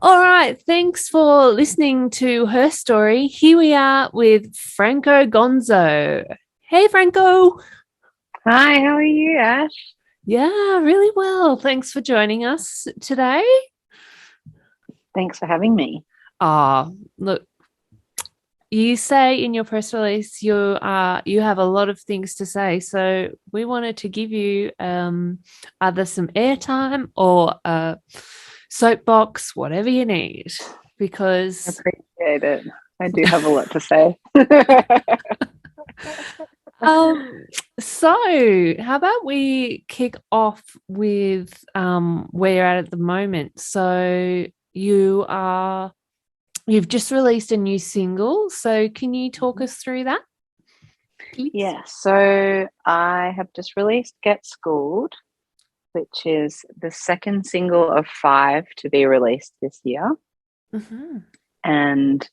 All right, thanks for listening to her story. Here we are with Franko Gonzo. Hey, Franco. Hi, how are you, Ash? Yeah, really well. Thanks for joining us today. Thanks for having me. Look, you say in your press release you have a lot of things to say, so we wanted to give you either some airtime or a soapbox, whatever you need, I because appreciate it. I do have a lot to say. Um, so how about we kick off with where you're at the moment? So you've just released a new single. So can you talk us through that, please? Yeah, so I have just released Get School'd, which is the second single of five to be released this year. Mm-hmm. And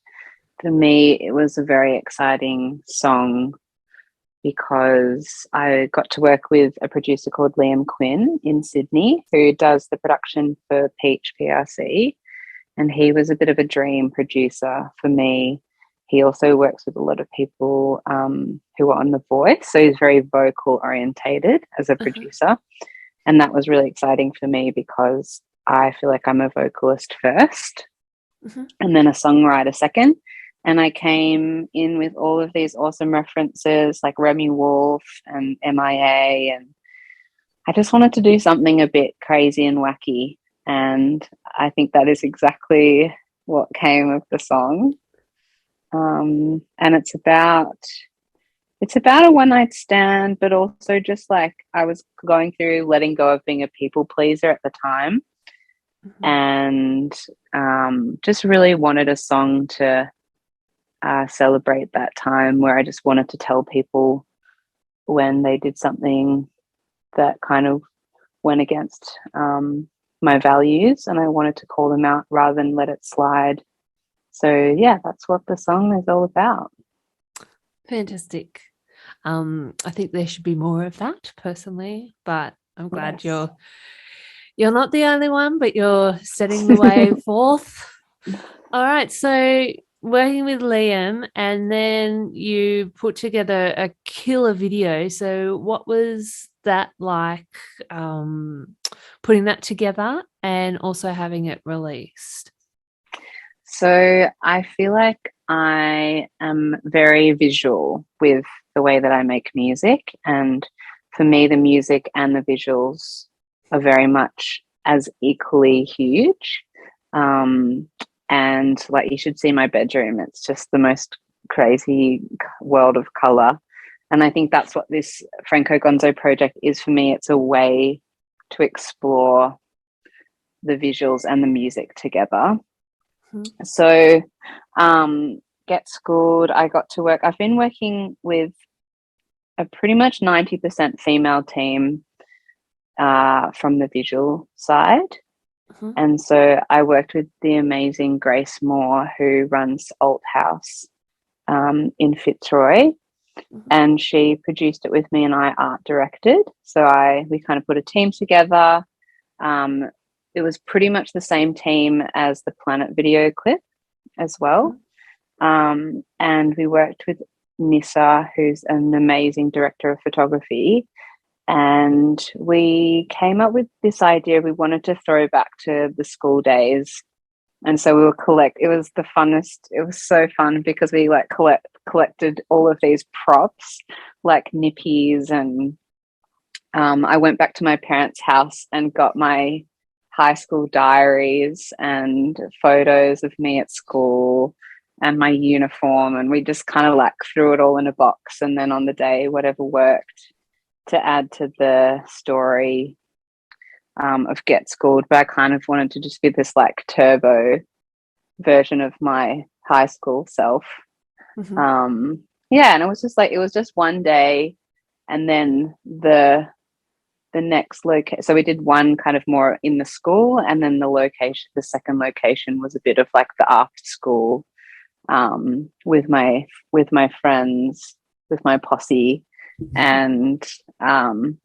for me, it was a very exciting song because I got to work with a producer called Liam Quinn in Sydney, who does the production for Peach PRC. And he was a bit of a dream producer for me. He also works with a lot of people who are on The Voice, so he's very vocal orientated as a Uh-huh. producer, and that was really exciting for me because I feel like I'm a vocalist first Mm-hmm. and then a songwriter second. And I came in with all of these awesome references like Remy Wolf and MIA, and I just wanted to do something a bit crazy and wacky. And I think that is exactly what came of the song. And it's about a one night stand, but also just like I was going through letting go of being a people pleaser at the time, Mm-hmm. and just really wanted a song to celebrate that time where I just wanted to tell people when they did something that kind of went against my values, and I wanted to call them out rather than let it slide. So yeah, that's what the song is all about. Fantastic. I think there should be more of that personally, but I'm glad Yes. you're not the only one, but you're setting the way forth. All right. So working with Liam, and then you put together a killer video. So what was that like, um, putting that together and also having it released? So I feel like I am very visual with the way that I make music. And for me, the music and the visuals are very much as equally huge. Um, and like you should see my bedroom, it's just the most crazy world of color. And I think that's what this Franko Gonzo project is for me. It's a way to explore the visuals and the music together. Mhm. So, get schooled. I got to work. I've been working with a pretty much 90% female team from the visual side. Mhm. And so I worked with the amazing Grace Moore, who runs Alt House in Fitzroy. Mhm. And she produced it with me and I art directed. So we kind of put a team together. Um, it was pretty much the same team as the Planet video clip as well. Mhm. And we worked with Nissa, who's an amazing director of photography. And we came up with this idea. We wanted to throw back to the school days. And so we were it was the funnest. It was so fun because we like collected all of these props like nippies, and I went back to my parents' house and got my high school diaries and photos of me at school and my uniform. And we just kind of like threw it all in a box. And then on the day, whatever worked to add to the story of Get School'd. But I kind of wanted to just be this like turbo version of my high school self. Mhm. Yeah. And it was just like, it was just one day. And then the next location, so we did one kind of more in the school, and then the second location was a bit of like the after school, with my friends, with my posse. And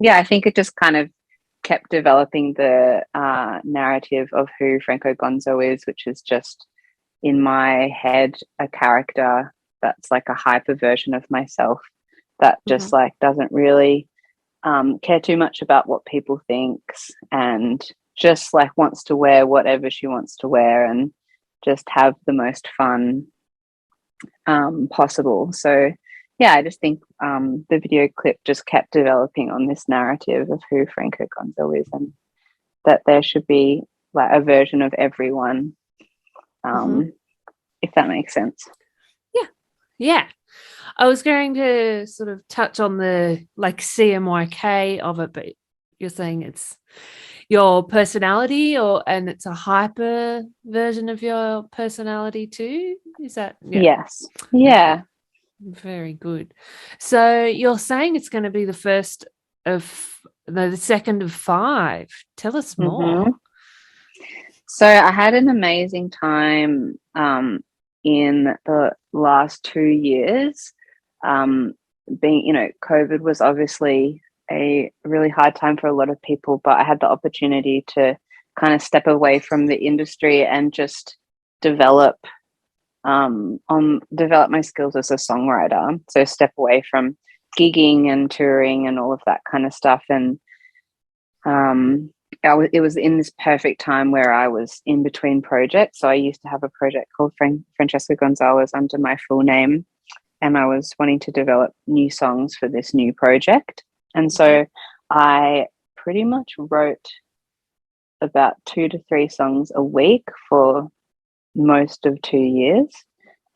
yeah, I think it just kind of kept developing the narrative of who Franko Gonzo is, which is just in my head a character that's like a hyper version of myself that just like doesn't really care too much about what people thinks, and just like wants to wear whatever she wants to wear and just have the most fun possible. So yeah, I just think the video clip just kept developing on this narrative of who Franko Gonzo is, and that there should be like a version of everyone, if that makes sense. Yeah. I was going to sort of touch on the like CMYK of it, but you're saying it's your personality, and it's a hyper version of your personality too. Is that? Yeah. Yes. Yeah. Okay. Very good. So you're saying it's going to be the second of 5. Tell us more. So I had an amazing time in the last 2 years. COVID was obviously a really hard time for a lot of people, but I had the opportunity to kind of step away from the industry and just develop my skills as a songwriter. So step away from gigging and touring and all of that kind of stuff. And it was in this perfect time where I was in between projects. So I used to have a project called Francesca Gonzalez under my full name, and I was wanting to develop new songs for this new project. And so I pretty much wrote about 2 to 3 songs a week for most of 2 years.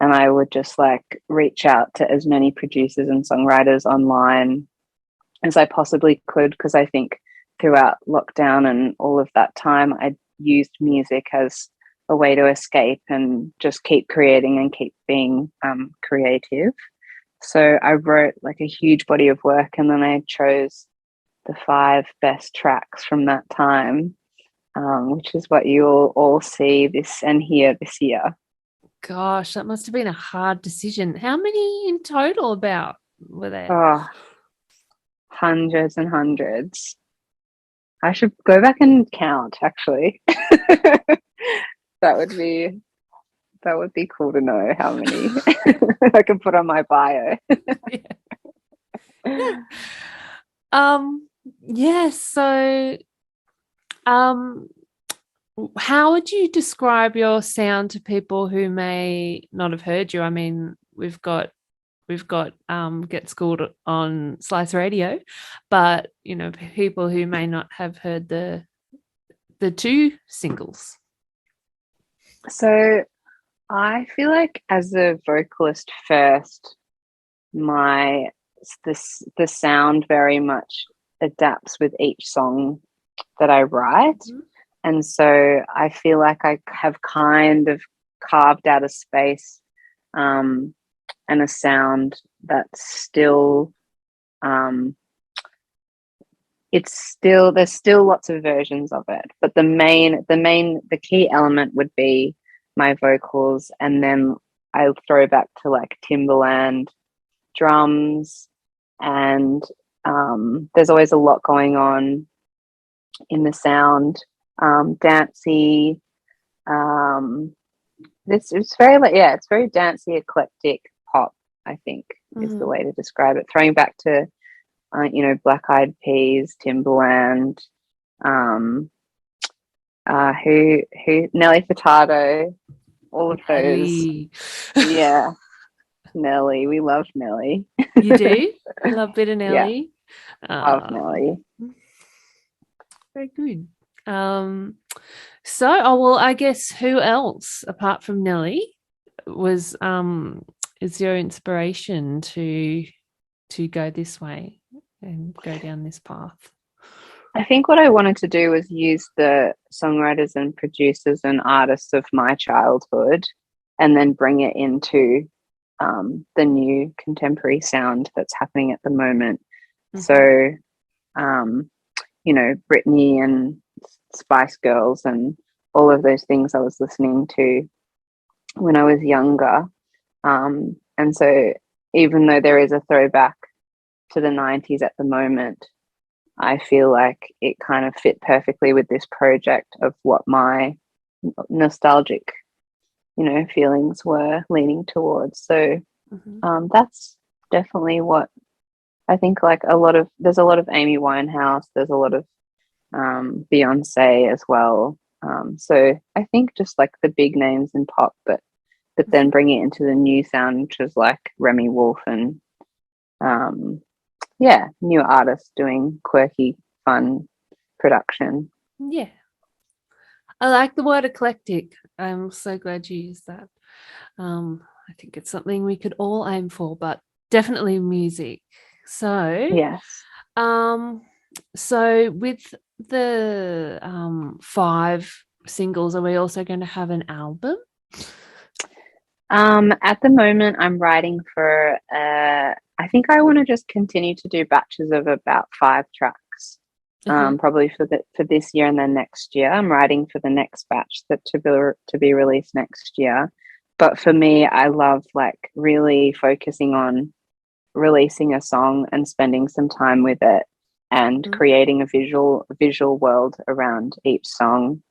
And I would just like reach out to as many producers and songwriters online as I possibly could, because I think throughout lockdown and all of that time, I used music as a way to escape and just keep creating and keep being creative. So I wrote like a huge body of work, and then I chose the 5 best tracks from that time, which is what you'll all see this and hear this year. Gosh, that must have been a hard decision. How many in total about were there? Oh, hundreds and hundreds. I should go back and count, actually. That would be cool to know how many I can put on my bio. So how would you describe your sound to people who may not have heard you? I mean, we've got Get Skool'd on Slice Radio, but people who may not have heard the 2 singles. So I feel like as a vocalist first, the sound very much adapts with each song that I write. And so I feel like I have kind of carved out a space and a sound that's still there's still lots of versions of it, but the key element would be my vocals, and then I'll throw back to like Timberland drums, and there's always a lot going on in the sound, dancey. It's very dancey, eclectic pop, I think is the way to describe it. Throwing back to Black Eyed Peas, Timberland, who Nelly Furtado, all of those. Yeah, Nelly, we love Nelly. You do? I love a bit of Nelly. Yeah, love Nelly. Very good. I guess who else apart from Nelly was is your inspiration to go this way and go down this path? I think what I wanted to do was use the songwriters and producers and artists of my childhood and then bring it into the new contemporary sound that's happening at the moment. So, Britney and Spice Girls and all of those things I was listening to when I was younger. And so even though there is a throwback to the 90s at the moment, I feel like it kind of fit perfectly with this project of what my nostalgic, feelings were leaning towards. So that's definitely what I think. Like there's a lot of Amy Winehouse, there's a lot of Beyonce as well. So I think just like the big names in pop, but then bring it into the new sound, which is like Remy Wolf and new artists doing quirky, fun production. Yeah. I like the word eclectic. I'm so glad you used that. I think it's something we could all aim for, but definitely music. So, Yes. so with the 5 singles, are we also going to have an album? At the moment, I'm writing for. I think I want to just continue to do batches of about 5 tracks. Probably for this year and then next year. I'm writing for the next batch to be released next year. But for me, I love like really focusing on releasing a song and spending some time with it and creating a visual world around each song.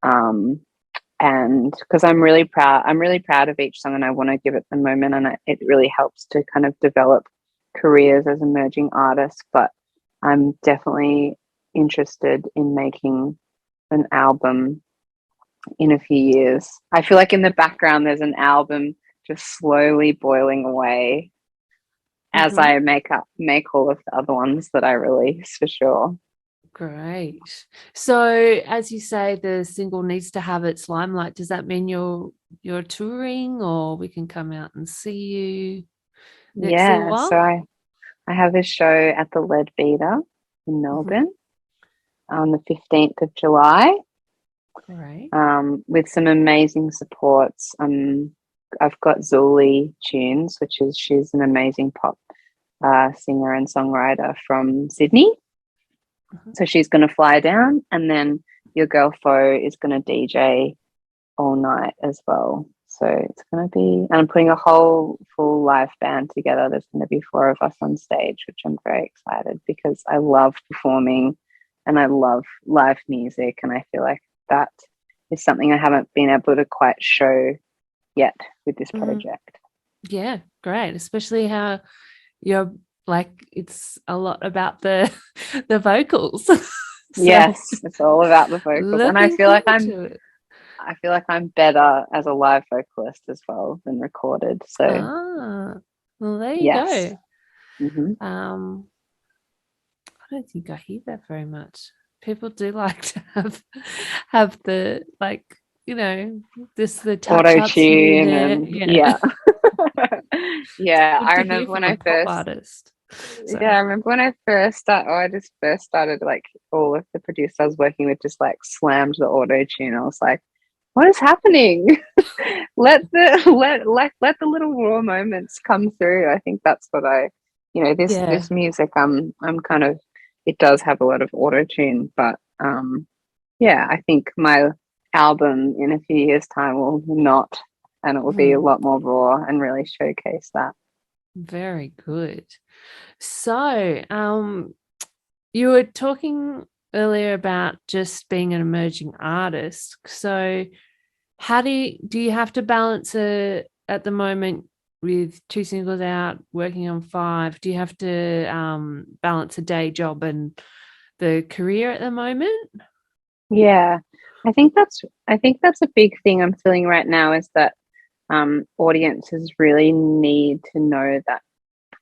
And because I'm really proud of each song, and I want to give it the moment, and it really helps to kind of develop careers as emerging artists. But I'm definitely interested in making an album in a few years. I feel like in the background there's an album just slowly boiling away as I make all of the other ones that I release, for sure. Great. So, as you say, the single needs to have its limelight. Does that mean you're touring, or we can come out and see you next little while? So I have a show at the Leadbeater in Melbourne on the 15th of July. Great. With some amazing supports. I've got Zuli Tunes, she's an amazing pop singer and songwriter from Sydney. So she's going to fly down, and then your girl Fo is going to DJ all night as well. So it's going to be, and I'm putting a whole full live band together. There's going to be 4 of us on stage, which I'm very excited because I love performing and I love live music, and I feel like that is something I haven't been able to quite show yet with this project. Yeah, great. Especially how you're like, it's a lot about the vocals. So, yes, it's all about the vocals, and I feel like I'm better as a live vocalist as well than recorded. So, well, there you go. I don't think I hear that very much. People do like to have the the auto tune and yeah. I remember when I first started, like all of the producers I was working with just like slammed the auto tune. I was like, what is happening? let the little raw moments come through. I think that's what this music I'm kind of, it does have a lot of auto tune, but I think my album in a few years time will not, and it will be a lot more raw and really showcase that. Very good. So you were talking earlier about just being an emerging artist. So how do you have to balance it at the moment with 2 singles out, working on 5? Do you have to balance a day job and the career at the moment? Yeah, I think that's a big thing I'm feeling right now, is that audiences really need to know that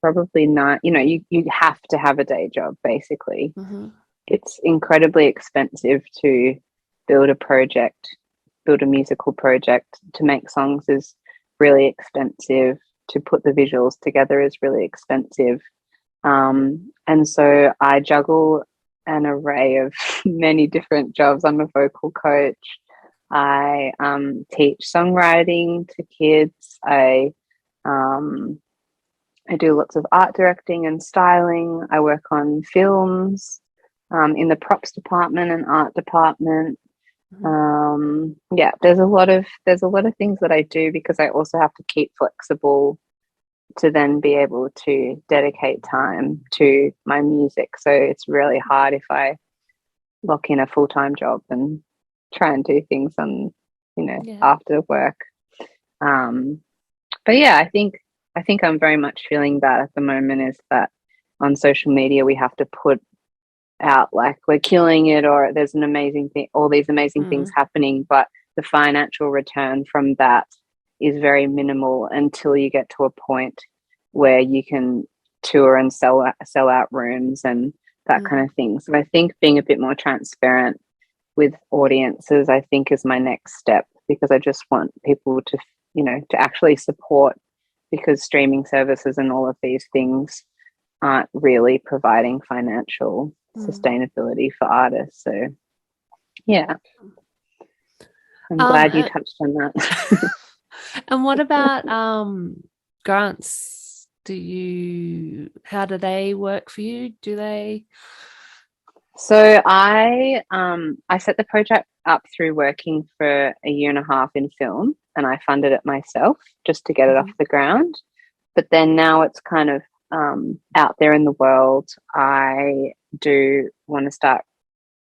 probably not, you have to have a day job, basically. It's incredibly expensive to build a musical project. To make songs is really expensive. To put the visuals together is really expensive. And so I juggle an array of many different jobs. I'm a vocal coach. I teach songwriting to kids. I do lots of art directing and styling. I work on films in the props department and art department. There's a lot of things that I do because I also have to keep flexible to then be able to dedicate time to my music. So it's really hard if I lock in a full-time job and try and do things on, after work. But yeah, I think I'm very much feeling that at the moment, is that on social media we have to put out like we're killing it, or there's an amazing thing, all these amazing things happening, but the financial return from that is very minimal until you get to a point where you can tour and sell out rooms and that kind of thing. So I think being a bit more transparent with audiences, I think, is my next step, because I just want people to, to actually support, because streaming services and all of these things aren't really providing financial sustainability for artists. So yeah, I'm glad you touched on that. And what about grants? How do they work for you? Do they? So I set the project up through working for a year and a half in film, and I funded it myself just to get it off the ground. But then now it's kind of out there in the world. I do want to start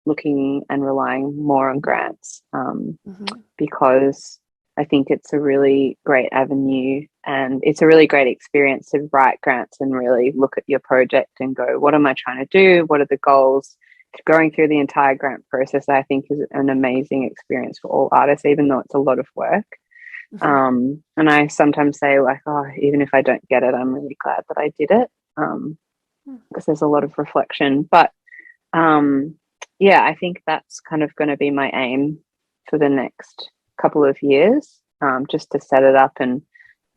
looking and relying more on grants, because I think it's a really great avenue, and it's a really great experience to write grants and really look at your project and go, what am I trying to do? What are the goals? Going through the entire grant process, I think, is an amazing experience for all artists, even though it's a lot of work. And I sometimes say, like, oh, even if I don't get it, I'm really glad that I did it, because there's a lot of reflection. But yeah, I think that's kind of going to be my aim for the next couple of years, just to set it up and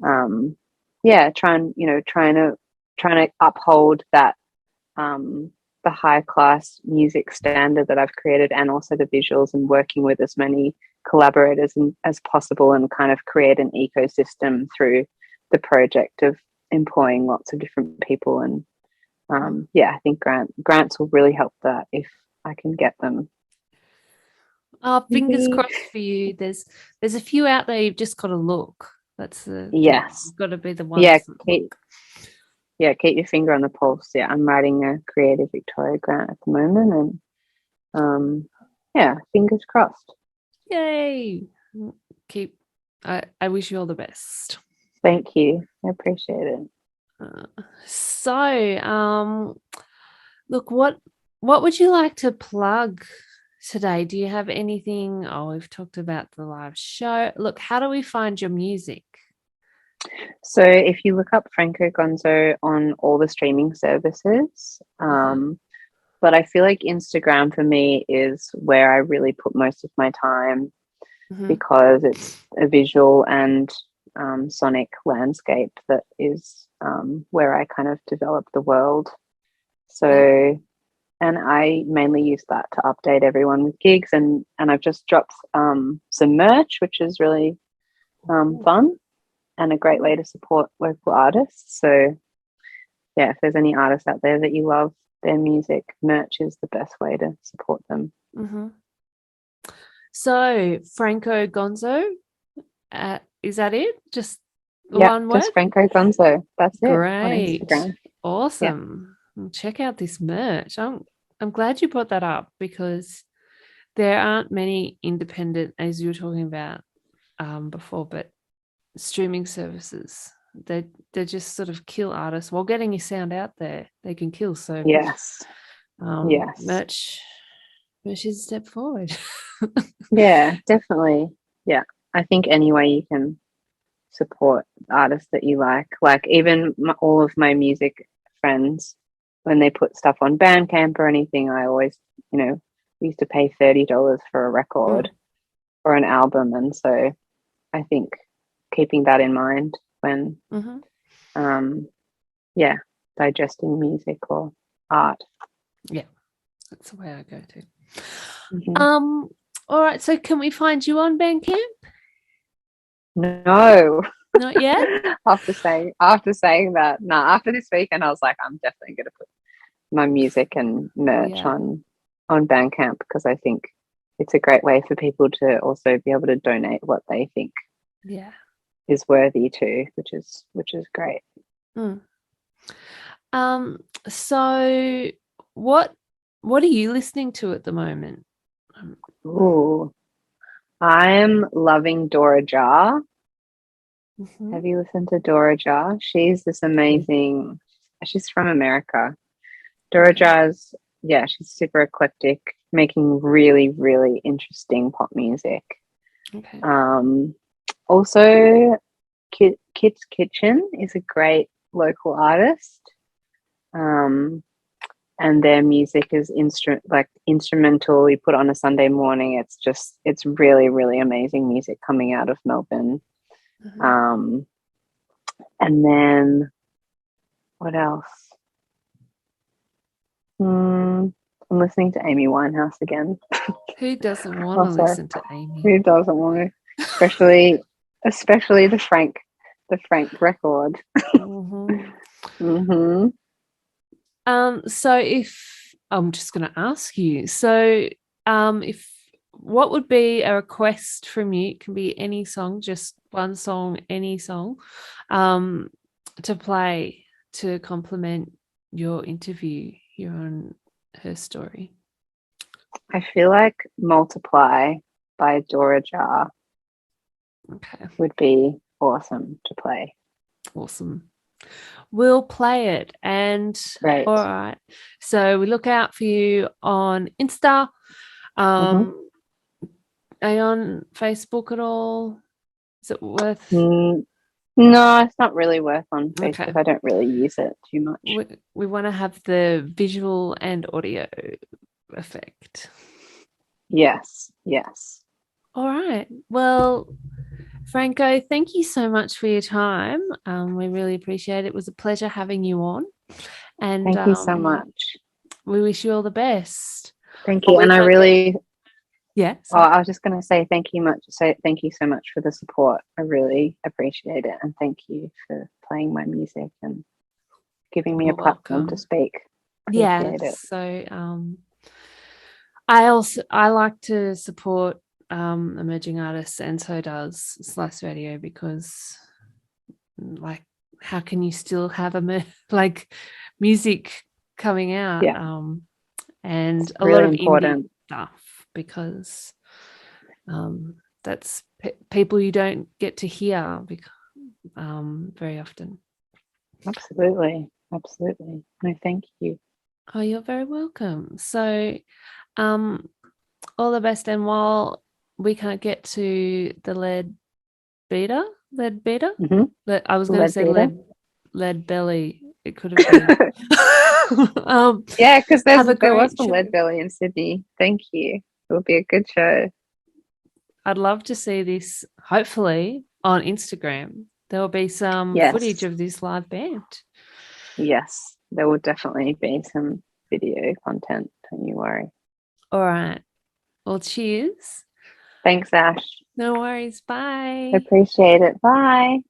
trying to uphold that the high class music standard that I've created, and also the visuals, and working with as many collaborators as possible, and kind of create an ecosystem through the project of employing lots of different people. And I think grants will really help that if I can get them. Oh, fingers crossed for you. There's a few out there. You've just got to look. Yes, got to be the one. Keep your finger on the pulse. Yeah, I'm writing a Creative Victoria grant at the moment, and fingers crossed. Yay! I wish you all the best. Thank you. I appreciate it. Look, what would you like to plug today? Do you have anything? Oh, we've talked about the live show. Look, how do we find your music? So if you look up Franko Gonzo on all the streaming services, but I feel like Instagram for me is where I really put most of my time, because it's a visual and sonic landscape that is where I kind of develop the world. So, and I mainly use that to update everyone with gigs, and I've just dropped some merch, which is really fun and a great way to support local artists. So yeah, if there's any artists out there that you love their music, merch is the best way to support them. So Franko Gonzo, is that it? Just one word? Just Franko Gonzo. That's it. Great. On Instagram. Awesome. Check out this merch. I'm glad you brought that up, because there aren't many independent, as you were talking about before, but streaming services, they just sort of kill artists while getting your sound out there. They can kill. So yes, merch is a step forward. Yeah, definitely. Yeah, I think any way you can support artists that you like even all of my music friends, when they put stuff on Bandcamp or anything, I always, we used to pay $30 for a record or an album, and so I think keeping that in mind when digesting music or art. Yeah, that's the way I go to. All right, so can we find you on Bandcamp? No, not yet. after saying that, after this weekend, I was like, I'm definitely going to put my music and merch on Bandcamp, because I think it's a great way for people to also be able to donate what they think is worthy too, which is great. Mm. So what are you listening to at the moment? Ooh, I'm loving Dora Jar. Mhm. Have you listened to Dora Jar? She's this amazing, she's from America. Dora Okay. Jar's, yeah, she's super eclectic, making really, really interesting pop music. Okay. Also, Kit's Kitchen is a great local artist. Um, and their music is instrumental. You put on a Sunday morning, it's really, really amazing music coming out of Melbourne. Mhm. Um, and then what else? I'm listening to Amy Winehouse again. Who doesn't want to Also, listen to Amy? who doesn't want to? Especially the Frank record. Mhm. Mm-hmm. So if I'm just going to ask you, so if what would be a request from you? It can be any song, just one song, any song, um, to play to complement your interview here on Her Story. I feel like Multiply by Dora Jar Okay, would be awesome to play. awesome. We'll play it. And Great. all right, so we look out for you on Insta. Mm-hmm. Are you on Facebook at all? Is it worth? No, it's not really worth on Okay. Facebook. I don't really use it too much. We want to have the visual and audio effect. Yes, yes. All right. Well, Franko, thank you so much for your time. We really appreciate it. It was a pleasure having you on. And Thank you so much. we wish you all the best. Thank Or you. we And I can't get. really, Yeah. oh, Sorry. I was just going to say thank you so much for the support. I really appreciate it. And thank you for playing my music and giving me a You're platform to welcome. speak. Yeah. Appreciate it. So I like to support emerging artists, and so does Slice Radio, because like how can you still have like music coming out, Yeah, and it's a lot really of indie important. stuff, because that's people you don't get to hear very often. Absolutely. Absolutely. No, thank you. Oh, you're very welcome. So um all the best, and while we can't get to the lead beta. Mm-hmm. I was going to say Leadbeater. lead belly. It could have been. Yeah, because Have a there was great the show. Lead Belly in Sydney. Thank you. It will be a good show. I'd love to see this, hopefully, on Instagram. There will be some footage Yes. of this live band. Yes. There will definitely be some video content. Don't you worry. All right. Well, cheers. Thanks, Ash. No worries. Bye. Appreciate it. Bye.